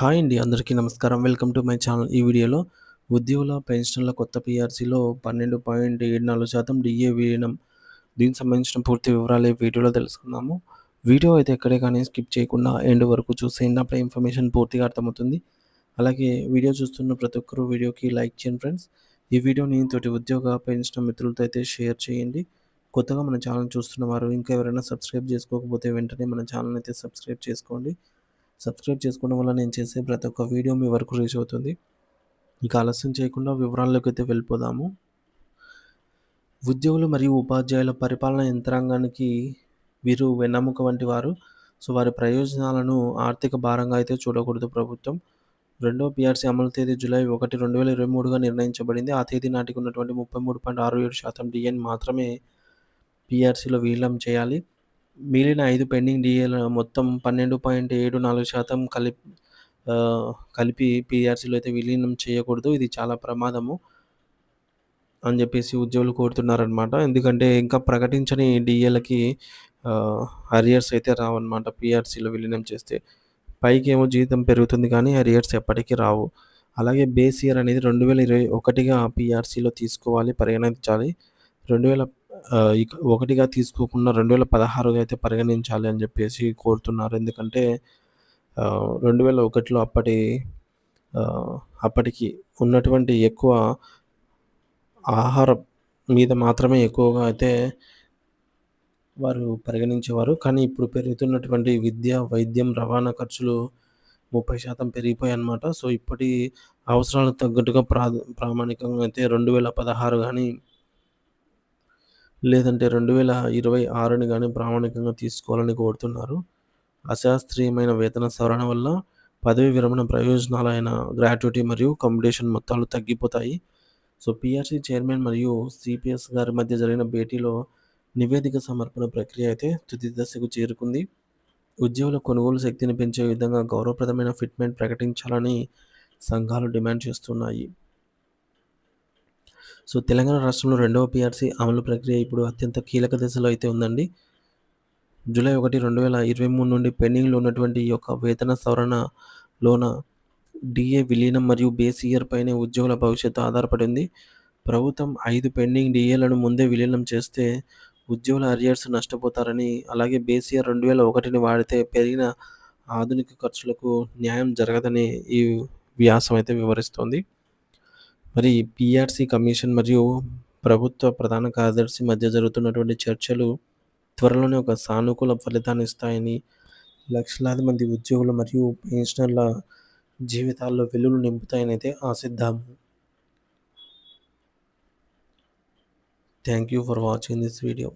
Hi అండి. అందరికీ నమస్కారం. Welcome to my channel. ఈ వీడియోలో ఉద్యోగుల పెన్షన్ల కొత్త పీఆర్సీలో 12.74% డీఏ విలీనం. దీనికి సంబంధించిన పూర్తి వివరాలు ఈ వీడియోలో తెలుసుకుందాము. వీడియో అయితే ఎక్కడే కానీ స్కిప్ చేయకుండా ఎండ్ వరకు చూసేయండి. అప్పుడే ఇన్ఫర్మేషన్ పూర్తిగా అర్థమవుతుంది. అలాగే వీడియో చూస్తున్న ప్రతి ఒక్కరు వీడియోకి లైక్ చేయండి ఫ్రెండ్స్. ఈ వీడియోని తోటి ఉద్యోగ పెన్షన్ మిత్రులతో అయితే షేర్ చేయండి. కొత్తగా మన ఛానల్ చూస్తున్న వారు ఇంకా ఎవరైనా సబ్స్క్రైబ్ చేసుకోకపోతే వెంటనే మన ఛానల్ అయితే సబ్స్క్రైబ్ చేసుకోండి. సబ్స్క్రైబ్ చేసుకోవడం వల్ల నేను చేసే ప్రతి ఒక్క వీడియో మీ వరకు రీచ్ అవుతుంది. ఇక ఆలస్యం చేయకుండా వివరాల్లోకి అయితే వెళ్ళిపోదాము. ఉద్యోగులు మరియు ఉపాధ్యాయుల పరిపాలన యంత్రాంగానికి వీరు వెన్నెముక వంటి వారు. సో, వారి ప్రయోజనాలను ఆర్థిక భారంగా అయితే చూడకూడదు ప్రభుత్వం. రెండో పీఆర్సీ అమలు తేదీ జూలై 1, 2023గా నిర్ణయించబడింది. ఆ తేదీ నాటికి ఉన్నటువంటి 33.67% డీఏని మాత్రమే పీఆర్సీలో విలీనం చేయాలి. మిగిలిన 5 పెండింగ్ డీఏల మొత్తం 12.74% కలిపి పీఆర్సీలో అయితే విలీనం చేయకూడదు. ఇది చాలా ప్రమాదము అని జెప్పేసి ఉద్యోగులు కోరుతున్నారనమాట. ఎందుకంటే ఇంకా ప్రకటించని డీఏలకి అరియర్స్ అయితే రావన్నమాట పీఆర్సీలో విలీనం చేస్తే. పైకేమో జీతం పెరుగుతుంది కానీ అరియర్స్ ఎప్పటికి రావు. అలాగే బేస్ ఇయర్ అనేది 2021గా పీఆర్సీలో తీసుకోవాలి, పరిగణించాలి. 2000 1గా తీసుకోకుండా 2016గా అయితే పరిగణించాలి అని జెప్పేసి కోరుతున్నారు. ఎందుకంటే 2001లో అప్పటికి ఉన్నటువంటి ఎక్కువ ఆహారం మీద మాత్రమే ఎక్కువగా అయితే వారు పరిగణించేవారు. కానీ ఇప్పుడు పెరుగుతున్నటువంటి విద్య, వైద్యం, రవాణా ఖర్చులు 30% పెరిగిపోయాయన్నమాట. సో, ఇప్పటి అవసరాలకు తగ్గట్టుగా ప్రామాణికంగా అయితే 2016 గానీ, లేదంటే 2026ని గానీ ప్రామాణికంగా తీసుకోవాలని కోరుతున్నారు. అశాస్త్రీయమైన వేతన సవరణ వల్ల పదవీ విరమణ ప్రయోజనాలైన గ్రాట్యుటీ మరియు కాంపిటీషన్ మొత్తాలు తగ్గిపోతాయి. సో, పీఆర్సీ చైర్మన్ మరియు సీపీఎస్ గారి మధ్య జరిగిన భేటీలో నివేదిక సమర్పణ ప్రక్రియ అయితే తుది దశకు చేరుకుంది. ఉద్యోగుల కొనుగోలు శక్తిని పెంచే విధంగా గౌరవప్రదమైన ఫిట్మెంట్ ప్రకటించాలని సంఘాలు డిమాండ్ చేస్తున్నాయి. సో, తెలంగాణ రాష్ట్రంలో రెండవ పీఆర్సీ అమలు ప్రక్రియ ఇప్పుడు అత్యంత కీలక దశలో అయితే ఉందండి. జూలై 1, 2023 నుండి పెండింగ్‌లో ఉన్నటువంటి ఈ యొక్క వేతన సవరణలోన డీఏ విలీనం మరియు బేస్ ఇయర్ పైనే ఉద్యోగుల భవిష్యత్తు ఆధారపడి ఉంది. ప్రభుత్వం 5 పెండింగ్ డీఏలను ముందే విలీనం చేస్తే ఉద్యోగుల అరియర్స్ నష్టపోతారని, అలాగే బేస్ ఇయర్ 2001ని వాడితే పెరిగిన ఆధునిక ఖర్చులకు న్యాయం జరగదని ఈ వ్యాసం అయితే వివరిస్తోంది. మరి పీఆర్సీ కమిషన్ మరియు ప్రభుత్వ ప్రధాన కార్యదర్శి మధ్య జరుగుతున్నటువంటి చర్చలు త్వరలోనే ఒక సానుకూల ఫలితాన్ని ఇస్తాయని, లక్షలాది మంది ఉద్యోగులు మరియు పెన్షనర్ల జీవితాల్లో వెలుగులు నింపుతాయని అయితే ఆశిద్దాము. Thank you for watching this video.